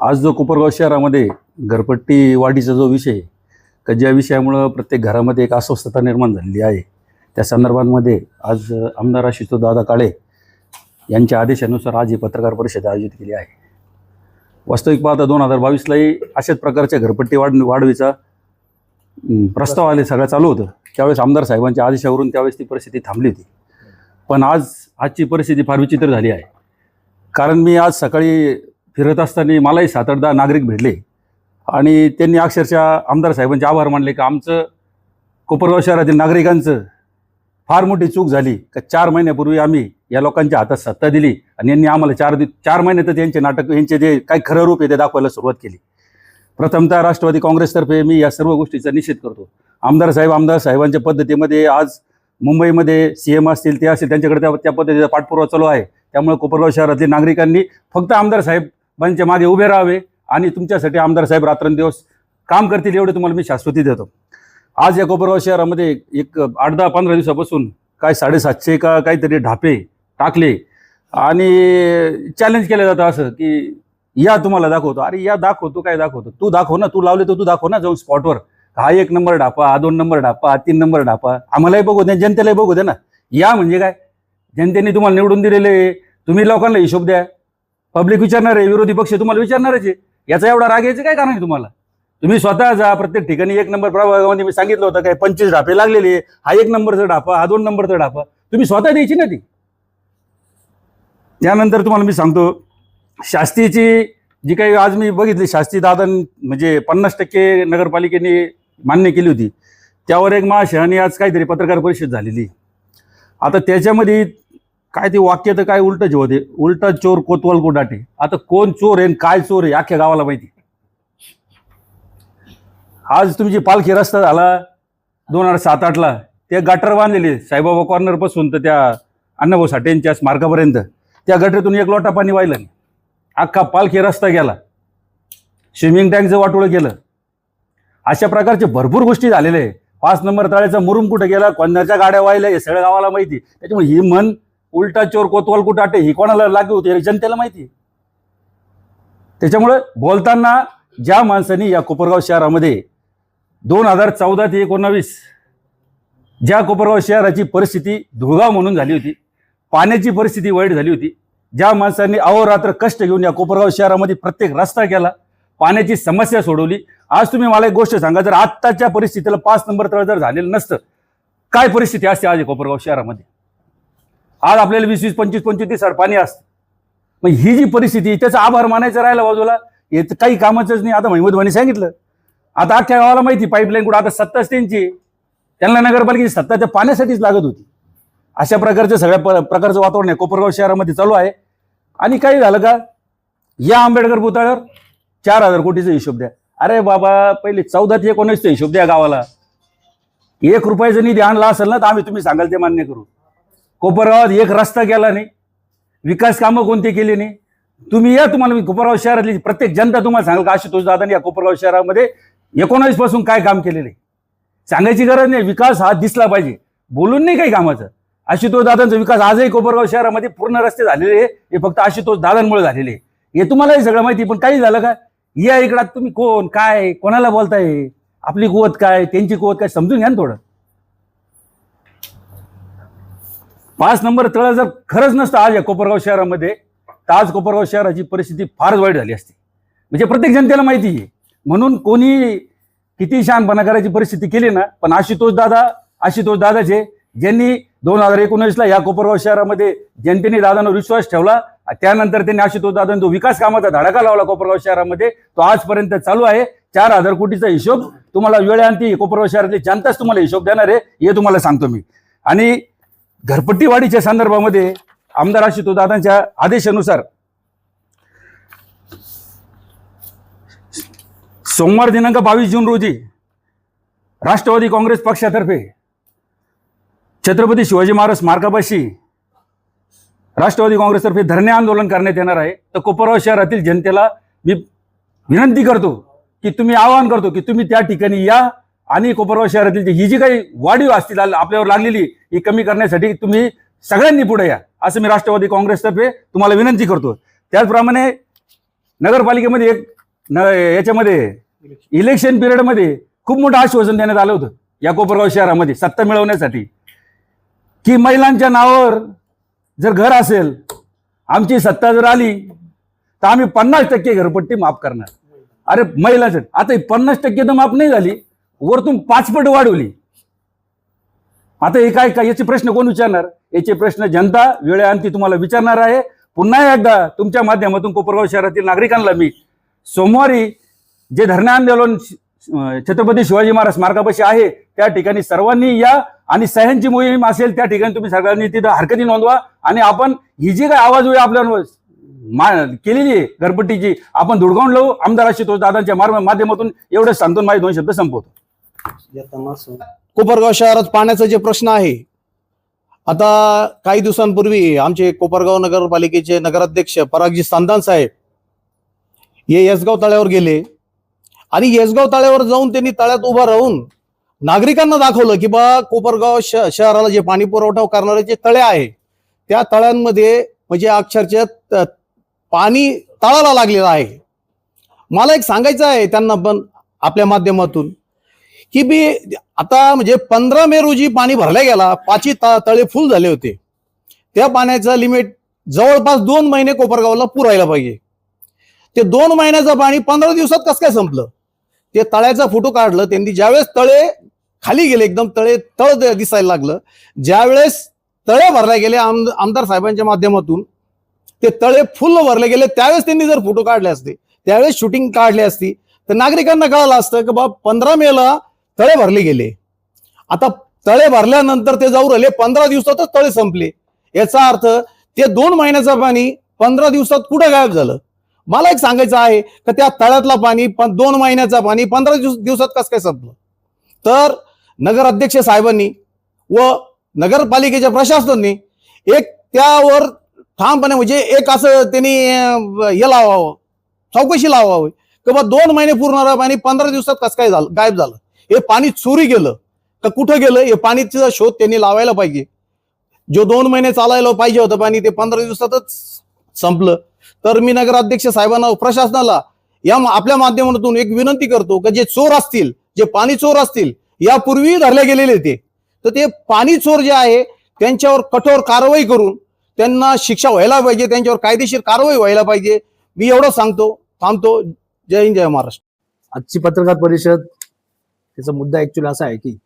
आज जो कोपरगाव शहरामध्ये घरपट्टी वाढीचा जो विषय आहे, का ज्या विषयामुळं प्रत्येक घरामध्ये एक अस्वस्थता निर्माण झालेली आहे, त्या संदर्भामध्ये आज आमदार आशुतोषदादा काळे यांच्या आदेशानुसार आज ही पत्रकार परिषद आयोजित केली आहे. वास्तविक पाहता 2022लाही अशाच प्रकारच्या घरपट्टी वाढीचा प्रस्ताव आले सगळं चालू होतं. त्यावेळेस आमदार साहेबांच्या आदेशावरून त्यावेळेस ती परिस्थिती थांबली होती. पण आजची परिस्थिती फार विचित्र झाली आहे. कारण मी आज सकाळी फिरत असताना मलाही 7-8 नागरिक भेटले आणि त्यांनी अक्षरशः आमदार साहेबांचे आभार मानले की आमचं कोपरगाव शहरातील नागरिकांचं फार मोठी चूक झाली का 4 महिन्यापूर्वी आम्ही या लोकांच्या हातात सत्ता दिली आणि यांनी आम्हाला 4 महिन्यातच यांचे नाटक यांचे जे काही खरं रूप आहे ते दाखवायला सुरुवात केली. प्रथमतः राष्ट्रवादी काँग्रेसतर्फे मी या सर्व गोष्टीचा निषेध करतो. आमदार साहेबांच्या पद्धतीमध्ये आज मुंबईमध्ये CM असतील ते असतील त्यांच्याकडे त्या पद्धतीचा पाठपुरावा चालू आहे. त्यामुळे कोपरगाव शहरातील नागरिकांनी फक्त आमदार साहेबांच्या मागे उभे राहावे आणि तुमच्यासाठी आमदार साहेब रात्रंदिवस काम करतील एवढे तुम्हाला मी शाश्वती देतो. आज या कोपरगाव शहरामध्ये एक 8-10-15 दिवसापासून काय 750 का काहीतरी ढापे टाकले आणि चॅलेंज केलं जातं असं की या तुम्हाला दाखवतो. अरे या दाखवतो काय दाखवतो, तू दाखव ना, तू लावले तर तू दाखव ना जाऊन स्पॉटवर. हा 1 नंबर ढापा, हा 2 नंबर ढापा, हा 3 नंबर ढापा, आम्हालाही बघू दे, जनतेलाही बघू दे ना. या म्हणजे काय, जनतेने तुम्हाला निवडून दिलेले, तुम्ही लोकांना हिशोब द्या. पब्लिक विचारणार आहे, विरोधी पक्ष तुम्हाला विचारणारच आहे. याचा एवढा राग यायचं काय कारण आहे तुम्हाला? तुम्ही स्वतः जा प्रत्येक ठिकाणी 1 नंबर प्रभागामध्ये मी सांगितलं होतं काय 25 ढापे लागलेले, हा 1 नंबरचा ढापा, हा 2 नंबरचा ढापा, तुम्ही स्वतः द्यायची ना ती. त्यानंतर तुम्हाला मी सांगतो शास्तीची जी काही आज मी बघितली शास्ती दादा म्हणजे 50% नगरपालिकेने मान्य केली होती, त्यावर एक महाशयाने आज काहीतरी पत्रकार परिषद झालेली. आता त्याच्यामध्ये काय ते वाक्य तर काय उलट जे होते, उलटा चोर कोतवाल को डाटे. आता कोण चोर आहे काय चोर आहे अख्ख्या गावाला माहिती. आज तुमची पालखी रस्ता झाला 2007-8ला, ते गटर बांधलेले साईबाबा कॉर्नरपासून तर त्या अण्णाभाऊ साठेंच्या स्मारकापर्यंत त्या गटरीतून 1 लोटा पाणी वाहिलं नाही. अख्खा पालखी रस्ता गेला, स्विमिंग टँकचं वाटोळं केलं. अशा प्रकारचे भरपूर गोष्टी झालेल्या आहे. 5 नंबर तळ्याचा मुरुम कुठे गेला, कोणाच्या गाड्या वाहिल्या हे सगळ्या गावाला माहिती. त्याच्यामुळे ही म्हण उलटा चोर कोतवाल कुटाटे ही कोणाला लागू होती जनतेला माहिती. त्याच्यामुळे बोलताना ज्या माणसांनी या कोपरगाव शहरामध्ये 2014 ते 2019 ज्या कोपरगाव शहराची परिस्थिती धुळगाव म्हणून झाली होती, पाण्याची परिस्थिती वाईट झाली होती, ज्या माणसांनी अहोरात्र कष्ट घेऊन या कोपरगाव शहरामध्ये प्रत्येक रस्ता केला, पाण्याची समस्या सोडवली. आज तुम्ही मला एक गोष्ट सांगा, जर आत्ताच्या परिस्थितीला 5 नंबर तळ जर झालेलं नसतं, काय परिस्थिती असते आज कोपरगाव शहरामध्ये? आज आपल्याला 20-25 दिवसाड पाणी असतं. मग ही जी परिस्थिती, त्याचा आभार मानायचं राहिला बाजूला, हे तर काही कामाचंच नाही. आता महमूद भाईंनी सांगितलं, आता अख्ख्या गावाला माहिती पाईपलाईन कुठं, आता सत्ताच त्यांची, त्यांना नगरपालिकेची सत्ता त्या पाण्यासाठीच लागत होती. अशा प्रकारचं सगळ्या प्रकारचं वातावरण आहे कोपरगाव शहरामध्ये चालू आहे. आणि काही झालं का, या आंबेडकर पुतळ्यावर 4,000 कोटीचा हिशोब द्या. अरे बाबा, पहिले 14 ते 19चा हिशोब द्या गावाला. 1 रुपयाचा निधी आणला असेल ना तर तुम्ही सांगाल ते मान्य करू. कोपरगावात 1 रस्ता केला नाही, विकास कामं कोणती केली नाही. तुम्ही या, तुम्हाला मी कोपरगाव शहरातली प्रत्येक जनता तुम्हाला सांगाल का आशुतोष दादांनी या कोपरगाव शहरामध्ये 19 पासून काय काम केलेलं आहे सांगायची गरज नाही. विकास हा दिसला पाहिजे, बोलून नाही काही कामाचं. आशुतोष दादांचा विकास आजही कोपरगाव शहरामध्ये पूर्ण रस्ते झालेले आहे, हे फक्त आशुतोष दादांमुळे झालेले आहे. हे तुम्हालाही सगळं माहिती. पण काही झालं का, या इकडं तुम्ही कोण काय कोणाला बोलताय, आपली कुवत काय त्यांची कुवत काय समजून घ्या ना थोडं. 5 नंबर तळ जर खरंच नसतं आज या कोपरगाव शहरामध्ये, तर आज कोपरगाव शहराची परिस्थिती फारच वाईट झाली असती. म्हणजे प्रत्येक जनतेला माहिती आहे. म्हणून कोणी किती शहाणपणा करायची परिस्थिती केली ना, पण आशुतोष दादाचे ज्यांनी 2019ला या कोपरगाव शहरामध्ये जनतेने दादांवर विश्वास ठेवला, त्यानंतर त्यांनी आशुतोष दादांनी जो विकास कामाचा धडाका लावला कोपरगाव शहरामध्ये, तो आजपर्यंत चालू आहे. 4,000 कोटीचा हिशोब तुम्हाला वेळेअंती कोपरगाव शहरातली जनताच तुम्हाला हिशोब देणार आहे, हे तुम्हाला सांगतो मी. आणि घरपट्टी वाढीच्या संदर्भामध्ये आमदार आशुतोष दादांच्या आदेशानुसार सोमवार दिनांक 22 जून रोजी राष्ट्रवादी काँग्रेस पक्षातर्फे छत्रपती शिवाजी महाराज स्मारकापाशी राष्ट्रवादी काँग्रेसतर्फे धरणे आंदोलन करण्यात येणार आहे. तर कोपरगाव शहरातील जनतेला मी विनंती करतो की तुम्ही आवाहन करतो की तुम्ही त्या ठिकाणी या आणि कोपरगाव शहरातील ही जी काही वाढीव असतील आपल्यावर लागलेली ही कमी करण्यासाठी तुम्ही सगळ्यांनी पुढे या, असं मी राष्ट्रवादी काँग्रेसतर्फे तुम्हाला विनंती करतो. त्याचप्रमाणे नगरपालिकेमध्ये याच्यामध्ये इलेक्शन पिरियडमध्ये खूप मोठं आश्वासन देण्यात आलं होतं या कोपरगाव शहरामध्ये सत्ता मिळवण्यासाठी, की महिलांच्या नावावर जर घर असेल, आमची सत्ता जर आली तर आम्ही 50% घरपट्टी माफ करणार. अरे महिलाचं आता 50% तर माफ नाही झाली, वरतून 5 पट वाढवली. आता हे काय याचे प्रश्न कोण विचारणार? याचे प्रश्न जनता वेळेअंती तुम्हाला विचारणार आहे. पुन्हा एकदा तुमच्या माध्यमातून कोपरगाव शहरातील नागरिकांना मी सोमवारी जे धरणे आंदोलन छत्रपती शिवाजी महाराज स्मारकापाशी आहे त्या ठिकाणी सर्वांनी या आणि सह्यांची मोहीम असेल त्या ठिकाणी तुम्ही सगळ्यांनी तिथं हरकती नोंदवा आणि आपण ही जी काय आवाज होईल आपल्यावर केलेली आहे घरपट्टीची आपण धुडकावून लावू. आमदार आशुतोष दादांच्या माध्यमातून एवढं सांगून माझे 2 शब्द संपवतो. कोपरगाव शहरात पाण्याचा जे प्रश्न आहे, आता काही दिवसांपूर्वी आमचे कोपरगाव नगरपालिकेचे नगराध्यक्ष परागजी सांदान साहेब हे येसगाव तळ्यावर गेले आणि येसगाव तळ्यावर जाऊन त्यांनी तळ्यात उभं राहून नागरिकांना दाखवलं की बा कोपरगाव शहराला जे पाणी पुरवठा करणारे जे तळे आहे त्या तळ्यांमध्ये म्हणजे अक्षरशः पाणी तळाला लागलेलं आहे. मला एक सांगायचं आहे त्यांना पण आपल्या माध्यमातून की बी आता म्हणजे 15 मे रोजी पाणी भरल्या गेला, 5 तळे फुल झाले होते. त्या पाण्याचं लिमिट जवळपास 2 महिने कोपरगावला पुरायला पाहिजे. ते 2 महिन्याचं पाणी 15 दिवसात कसं काय संपलं? ते तळ्याचा फोटो काढलं त्यांनी. ज्यावेळेस तळे खाली गेले, एकदम तळ दिसायला लागलं, ज्यावेळेस तळे भरले गेले आमदार साहेबांच्या माध्यमातून ते तळे फुल भरले गेले, त्यावेळेस त्यांनी जर फोटो काढले असते, त्यावेळेस शूटिंग काढली असती तर नागरिकांना कळालं असतं की बाबा 15 मेला तळे भरले गेले. आता तळे भरल्यानंतर ते जाऊ राहिले 15 दिवसातच तळे संपले. याचा अर्थ ते 2 महिन्याचं पाणी 15 दिवसात कुठं गायब झालं? मला एक सांगायचं आहे की त्या तळ्यातला पाणी 2 महिन्याचं पाणी 15 दिवसात कसं काय संपलं? तर नगर अध्यक्ष साहेबांनी व नगरपालिकेच्या प्रशासनाने एक त्यावर ठामपणे म्हणजे एक असं त्यांनी हे लावावं, चौकशी लावावी की बा 2 महिने पुरणारं पाणी 15 दिवसात कसं काय झालं, गायब झालं? हे पाणी चोरी गेलं तर कुठं गेलं हे पाणीचा शोध त्यांनी लावायला पाहिजे. जो 2 महिने चालायला पाहिजे होतं पाणी ते 15 दिवसातच संपलं. तर मी नगराध्यक्ष साहेबांना, प्रशासनाला या आपल्या माध्यमातून एक विनंती करतो की जे चोर असतील, जे पाणी चोर असतील, यापूर्वी धरले गेलेले ते पाणी चोर जे आहे त्यांच्यावर कठोर कारवाई करून त्यांना शिक्षा व्हायला पाहिजे, त्यांच्यावर कायदेशीर कारवाई व्हायला पाहिजे. मी एवढं सांगतो, थांबतो. जय हिंद, जय महाराष्ट्र. आजची पत्रकार परिषद त्याचा मुद्दा ऍक्च्युअली असा आहे की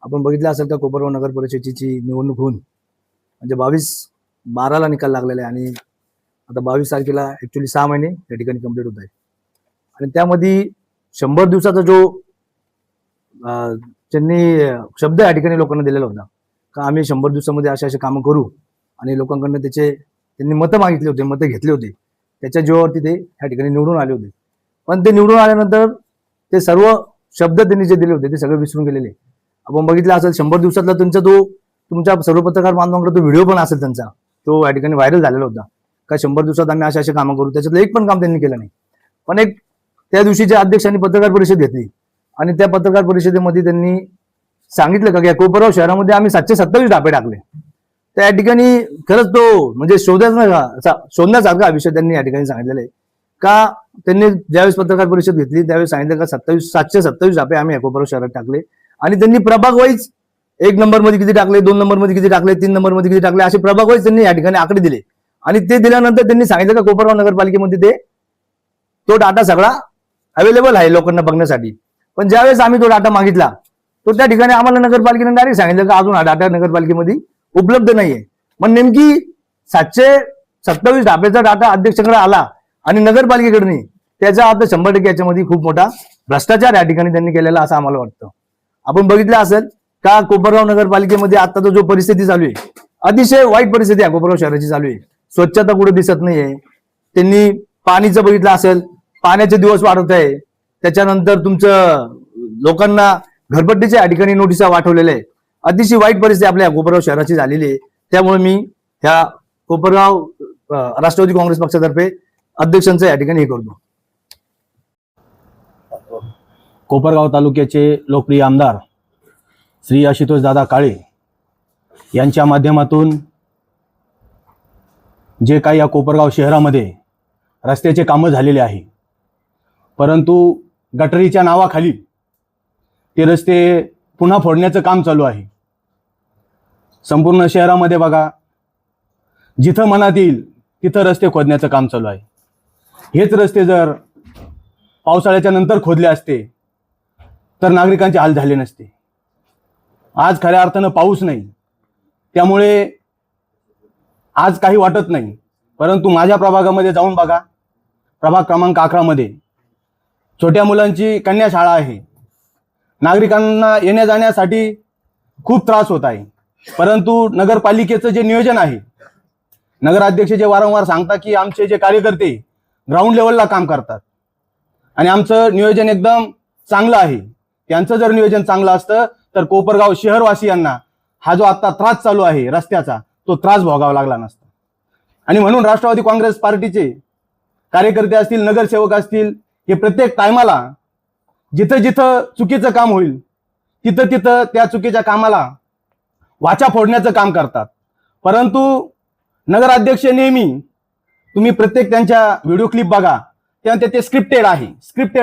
आपण बघितलं असेल का कोपरगाव नगर परिषदेची निवडणूक होऊन म्हणजे 22/12 निकाल लागलेला आहे आणि आता 22 तारखेला ऍक्च्युअली 6 महिने त्या ठिकाणी कंप्लीट होत आहे. आणि त्यामध्ये 100 दिवसाचा जो त्यांनी शब्द या ठिकाणी लोकांना दिलेला होता का आम्ही 100 दिवसामध्ये असे कामं करू आणि लोकांकडनं त्यांनी मतं मागितले होते, मतं घेतले होते, त्याच्या जीवावरती ते या ठिकाणी निवडून आले होते. पण ते निवडून आल्यानंतर ते सर्व शब्द त्यांनी जे दिले होते ते सगळे विसरून गेलेले. आपण बघितलं असेल 100 दिवसातला त्यांचा तुमच्या सर्व पत्रकार बांधवांकडे तो व्हिडिओ पण असेल त्यांचा, तो या ठिकाणी व्हायरल झालेला होता का 100 दिवसात आम्ही असे कामं करू. त्याच्यातलं एक पण काम त्यांनी केलं नाही. पण एक त्या दिवशीच्या अध्यक्षांनी पत्रकार परिषद घेतली आणि त्या पत्रकार परिषदेमध्ये त्यांनी सांगितलं का कोपरगाव शहरामध्ये आम्ही 727 ढापे टाकले. त्या ठिकाणी खरंच तो म्हणजे शोधण्यासारखा विषय त्यांनी या ठिकाणी सांगितलेला आहे का त्यांनी ज्यावेळेस पत्रकार परिषद घेतली त्यावेळेस सांगितलं का 727 ढापे आम्ही कोपरगाव शहरात टाकले. आणि त्यांनी प्रभाग वाईज 1 नंबरमध्ये किती टाकले, 2 नंबरमध्ये किती टाकले, 3 नंबरमध्ये किती टाकले, असे प्रभाग वाईज त्यांनी या ठिकाणी आकडे दिले. आणि ते दिल्यानंतर त्यांनी सांगितलं का कोपरगाव नगरपालिकेमध्ये तो डाटा सगळा अवेलेबल आहे लोकांना बघण्यासाठी. पण ज्यावेळेस आम्ही तो डाटा मागितला तो त्या ठिकाणी आम्हाला नगरपालिकेने डायरेक्ट सांगितलं का अजून हा डाटा नगरपालिकेमध्ये उपलब्ध नाहीये. मग नेमकी 727 ढापेचा डाटा अध्यक्षाकडे आला आणि नगरपालिकेकडे त्याचा अर्थ 100% याच्यामध्ये खूप मोठा भ्रष्टाचार या ठिकाणी त्यांनी केलेला असं आम्हाला वाटतं. आपण बघितलं असेल का कोपरगाव नगरपालिकेमध्ये आता जो परिस्थिती चालू आहे अतिशय वाईट परिस्थिती आहे कोपरगाव शहराची चालू आहे. स्वच्छता कुठे दिसत नाहीये. त्यांनी पाणीचं बघितलं असेल, पाण्याचे दिवस वाढत आहे. त्याच्यानंतर तुमचं लोकांना घरपट्टीच्या या ठिकाणी नोटिसा वाठवलेल्या आहे. अतिशय वाईट परिस्थिती आपल्या कोपरगाव शहराची झालेली आहे. त्यामुळे मी ह्या कोपरगाव राष्ट्रवादी काँग्रेस पक्षातर्फे अध्यक्षांचं या ठिकाणी हे करतो. कोपरगाव तालुक्याचे लोकप्रिय आमदार श्री आशुतोष दादा काळे यांच्या माध्यमातून जे काही या कोपरगाव शहरामध्ये रस्त्याचे कामं झालेले आहे, परंतु गटरीच्या नावाखाली ते रस्ते पुन्हा फोडण्याचं काम चालू आहे. संपूर्ण शहरामध्ये बघा, जिथं मनात येईल तिथं रस्ते खोदण्याचं काम चालू आहे. हेच रस्ते जर पावसाळ्याच्या नंतर खोदले असते तर नागरिकांचे हाल झाले नसते. आज खऱ्या अर्थानं पाऊस नाही, त्यामुळे आज काही वाटत नाही. परंतु माझ्या प्रभागामध्ये जाऊन बघा, प्रभाग क्रमांक 11 मध्ये छोट्या मुलांची कन्या शाळा आहे. नागरिकांना येण्या जाण्यासाठी खूप त्रास होत आहे. परंतु नगरपालिकेचं जे नियोजन आहे, नगराध्यक्ष जे वारंवार सांगतात की आमचे जे कार्यकर्ते ग्राउंड लेवलला काम करतात आणि आमचं नियोजन एकदम चांगलं आहे. त्यांचं जर नियोजन चांगलं असतं तर कोपरगाव शहरवासियांना हा जो आता त्रास चालू आहे रस्त्याचा, तो त्रास भोगावा लागला नसता. आणि म्हणून राष्ट्रवादी काँग्रेस पार्टीचे कार्यकर्ते असतील, नगरसेवक असतील, हे प्रत्येक टायमाला जिथं जिथं चुकीचं काम होईल तिथं तिथं त्या चुकीच्या कामाला वाचा फोडण्याचं काम करतात. परंतु नगराध्यक्ष नेहमी, तुम्ही प्रत्येक त्यांच्या व्हिडिओ क्लिप बघा, त्यानंतर ते स्क्रिप्टेड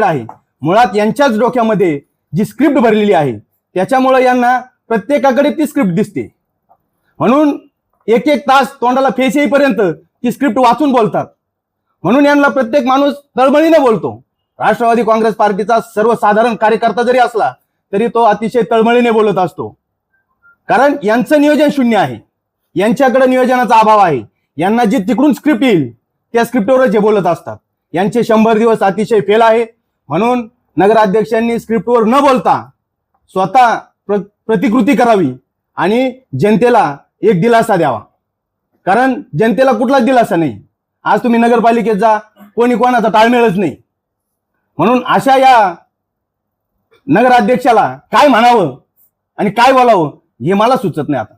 आहे. मुळात यांच्याच डोक्यामध्ये जी स्क्रिप्ट भरलेली आहे त्याच्यामुळे यांना प्रत्येकाकडे ती स्क्रिप्ट दिसते. म्हणून एक एक तास तोंडाला फेस येईपर्यंत ती स्क्रिप्ट वाचून बोलतात. म्हणून यांना प्रत्येक माणूस तळमळीने बोलतो. राष्ट्रवादी काँग्रेस पार्टीचा सर्वसाधारण कार्यकर्ता जरी असला तरी तो अतिशय तळमळीने बोलत असतो. कारण यांचं नियोजन शून्य आहे, यांच्याकडे नियोजनाचा अभाव आहे. यांना जी तिकडून स्क्रिप्ट येईल त्या स्क्रिप्टवरच हे बोलत असतात. यांचे 100 दिवस अतिशय फेल आहे. म्हणून नगराध्यक्षांनी स्क्रिप्टवर न बोलता स्वतः प्रतिकृती करावी आणि जनतेला एक दिलासा द्यावा. कारण जनतेला कुठलाच दिलासा नाही. आज तुम्ही नगरपालिकेत जा, कोणी कोणाचा ताळमेळच नाही. म्हणून अशा या नगराध्यक्षाला काय म्हणावं आणि काय बोलावं हे मला सुचत नाही आता.